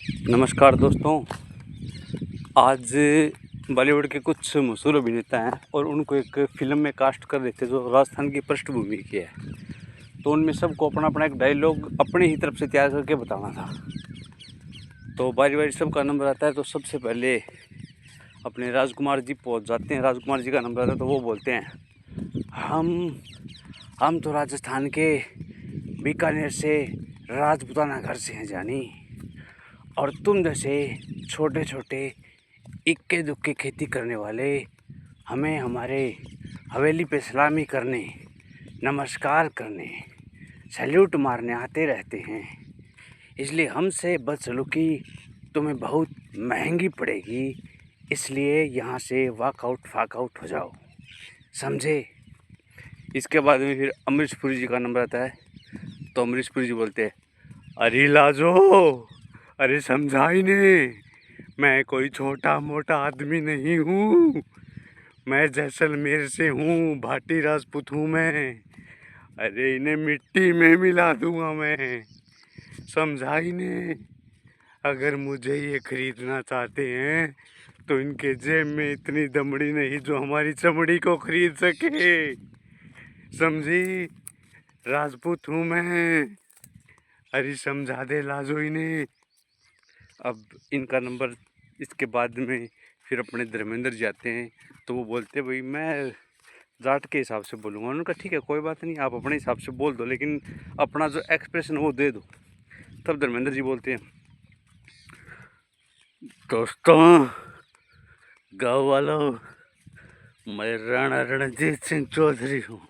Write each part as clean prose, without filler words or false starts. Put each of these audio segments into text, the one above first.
नमस्कार दोस्तों। आज बॉलीवुड के कुछ मशहूर अभिनेता हैं और उनको एक फ़िल्म में कास्ट कर रहे थे जो राजस्थान की पृष्ठभूमि की है। तो उनमें सबको अपना अपना एक डायलॉग अपनी ही तरफ से तैयार करके बताना था। तो बारी बारी सबका नंबर आता है। तो सबसे पहले अपने राजकुमार जी पहुंच जाते हैं। राजकुमार जी का नंबर आता है तो वो बोलते हैं, हम तो राजस्थान के बीकानेर से राजपूताना घर से हैं जानी, और तुम जैसे छोटे छोटे इक्के दुक्के खेती करने वाले हमें हमारे हवेली पे सलामी करने, नमस्कार करने, सैल्यूट मारने आते रहते हैं। इसलिए हमसे बदसलूकी तुम्हें बहुत महंगी पड़ेगी। इसलिए यहाँ से फाकआउट हो जाओ, समझे। इसके बाद में फिर अमरीश पुरी जी का नंबर आता है। तो अमरीश पुरी जी बोलते हैं, अरे लाजो, अरे समझा ही नहीं, मैं कोई छोटा मोटा आदमी नहीं हूँ, मैं जैसलमेर से हूँ, भाटी राजपूत हूँ मैं। अरे इन्हें मिट्टी में मिला दूंगा मैं, समझा ही नहीं। अगर मुझे ये खरीदना चाहते हैं तो इनके जेब में इतनी दमड़ी नहीं जो हमारी चमड़ी को खरीद सके, समझी। राजपूत हूँ मैं, अरे समझा दे लाजो इन्हें। अब इनका नंबर इसके बाद में फिर अपने धर्मेंद्र जी आते हैं। तो वो बोलते हैं, भाई मैं जाट के हिसाब से बोलूँगा। उन्होंने कहा ठीक है कोई बात नहीं, आप अपने हिसाब से बोल दो, लेकिन अपना जो एक्सप्रेशन वो दे दो। तब धर्मेंद्र जी बोलते हैं, दोस्तों, गाँव वालों, मैं राणा रणजीत सिंह चौधरी हूँ।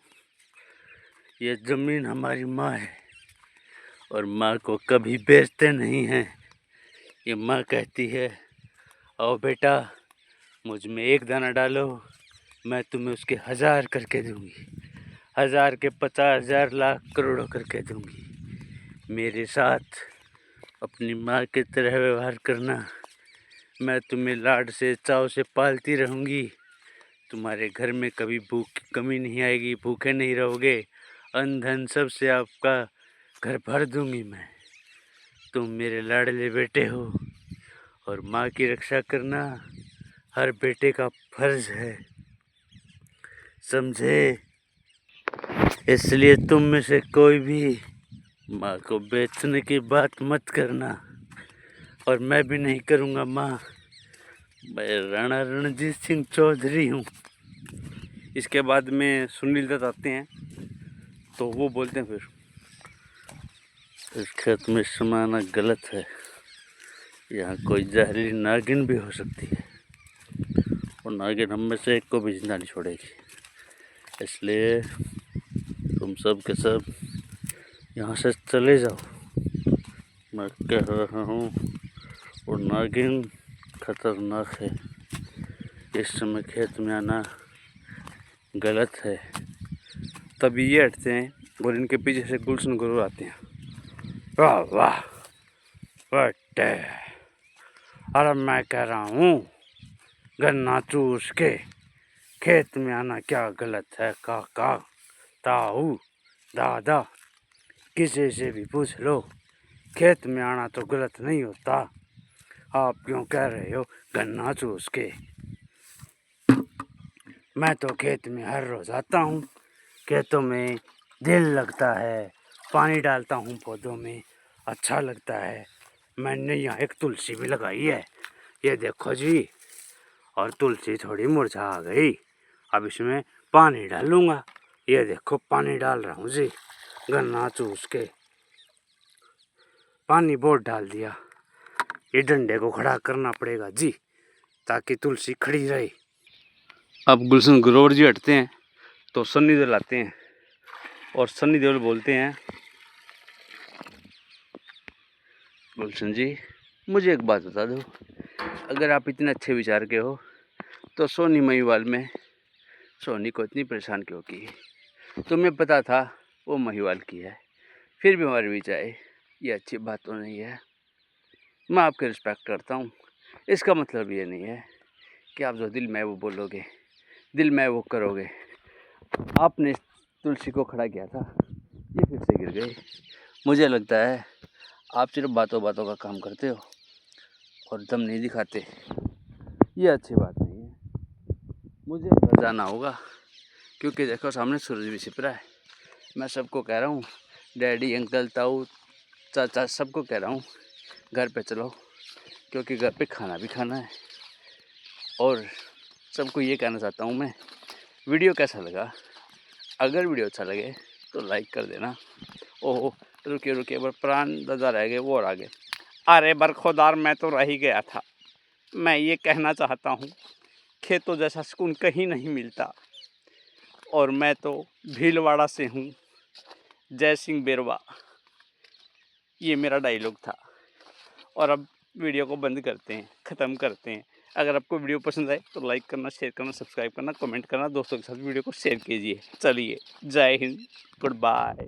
ये ज़मीन हमारी माँ है और माँ को कभी बेचते नहीं हैं। ये माँ कहती है, आओ बेटा, मुझ में एक दाना डालो, मैं तुम्हें उसके 1000 करके दूंगी, 1000 के 50,000 लाख करोड़ों करके दूंगी। मेरे साथ अपनी माँ की तरह व्यवहार करना, मैं तुम्हें लाड से चाव से पालती रहूंगी। तुम्हारे घर में कभी भूख की कमी नहीं आएगी, भूखे नहीं रहोगे, अन्न धन सब से आपका घर भर दूंगी मैं। तुम मेरे लाडले बेटे हो और माँ की रक्षा करना हर बेटे का फर्ज है, समझे। इसलिए तुम में से कोई भी माँ को बेचने की बात मत करना, और मैं भी नहीं करूँगा माँ। मैं राणा रणजीत सिंह चौधरी हूँ। इसके बाद में सुनील दत्त आते हैं। तो वो बोलते हैं, फिर इस खेत में समाना गलत है, यहाँ कोई जहरीली नागिन भी हो सकती है, और नागिन हम में से एक को भी जिंदा नहीं छोड़ेगी। इसलिए तुम सब के सब यहाँ से चले जाओ, मैं कह रहा हूँ। और नागिन खतरनाक है, इस समय खेत में आना गलत है। तभी ये हटते हैं और इनके पीछे से गुलशन गुरु आते हैं। वाह वाह बट्टे, अरे मैं कह रहा हूँ, गन्ना चूस के खेत में आना क्या गलत है काका, ताऊ, दादा, किसी से भी पूछ लो, खेत में आना तो गलत नहीं होता। आप क्यों कह रहे हो गन्ना चूस के? मैं तो खेत में हर रोज आता हूँ, खेतों में दिल लगता है, पानी डालता हूँ पौधों में, अच्छा लगता है। मैंने यहाँ एक तुलसी भी लगाई है, ये देखो जी, और तुलसी थोड़ी मुरझा गई, अब इसमें पानी डालूंगा। ये देखो पानी डाल रहा हूँ जी, गन्ना चूस के पानी बहुत डाल दिया। ये डंडे को खड़ा करना पड़ेगा जी, ताकि तुलसी खड़ी रहे। अब गुलशन ग्रोवर जी हटते हैं तो सन्नी देओल आते हैं, और सन्नी देओल बोलते हैं, गुलशन जी मुझे एक बात बता दो, अगर आप इतने अच्छे विचार के हो तो सोनी महिवाल में सोनी को इतनी परेशान क्यों की? तुम्हें पता था वो महिवाल की है, फिर भी हमारे बीच आए, ये अच्छी बात तो नहीं है। मैं आपके रिस्पेक्ट करता हूँ, इसका मतलब ये नहीं है कि आप जो दिल में वो बोलोगे, दिल में वो करोगे। आपने तुलसी को खड़ा किया था, ये फिर से गिर गई। मुझे लगता है आप सिर्फ बातों बातों का काम करते हो, और दम नहीं दिखाते, ये अच्छी बात नहीं है। मुझे घर जाना होगा क्योंकि देखो सामने सूरज भी छिप रहा है। मैं सबको कह रहा हूँ, डैडी, अंकल, ताऊ, चाचा, सबको कह रहा हूँ घर पे चलो, क्योंकि घर पे खाना भी खाना है। और सबको ये कहना चाहता हूँ मैं, वीडियो कैसा लगा? अगर वीडियो अच्छा लगे तो लाइक कर देना। ओहो रुकिए रुकिए, प्राण दादा रह गए, वो और आगे। अरे बरखुरदार, मैं तो रह ही गया था। मैं ये कहना चाहता हूँ, खेतों जैसा सुकून कहीं नहीं मिलता। और मैं तो भीलवाड़ा से हूँ, जय सिंह बेरवा, ये मेरा डायलॉग था। और अब वीडियो को बंद करते हैं, ख़त्म करते हैं। अगर आपको वीडियो पसंद आए तो लाइक करना, शेयर करना, सब्सक्राइब करना, कमेंट करना, दोस्तों के साथ वीडियो को शेयर कीजिए। चलिए, जय हिंद, गुड बाय।